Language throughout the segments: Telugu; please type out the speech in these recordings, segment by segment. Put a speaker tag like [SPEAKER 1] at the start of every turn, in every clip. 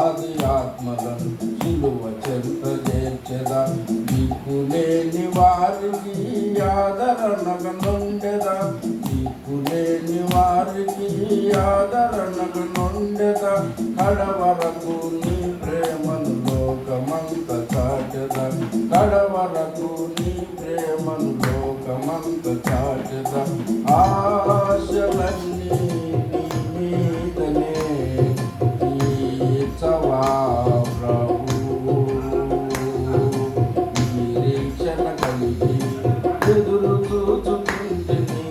[SPEAKER 1] ఆది ఆత్మలను సిలువ చెంత చేర్చెదా దిక్కులేని వారికి ఆదరణగా నుండెదా దిక్కులేని వారికి ఆదరణగా నుండెదా కడవరకు నీ ప్రేమను లోకమంత చాటెదా కడవరకు నీ ప్రేమను లోకమంత చాటెదా ఆశలన్నీ నీ మీదనే తీర్చవా ప్రభు నిరీక్షణ కలిగి ఎదురు చూచుకుంటేనే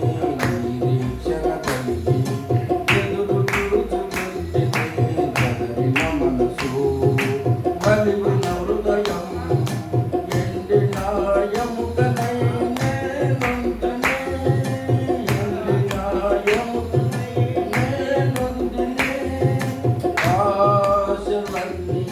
[SPEAKER 1] నిరీక్షణ కలిగి ఎదురు చూచుకుంటేనే చదివిన మనసు కలిగిన హృదయం ఎండిన ఎముకనై నేనుంటనే ఎండిన ఎముకనై నేనుంటనే ఆశలన్నీ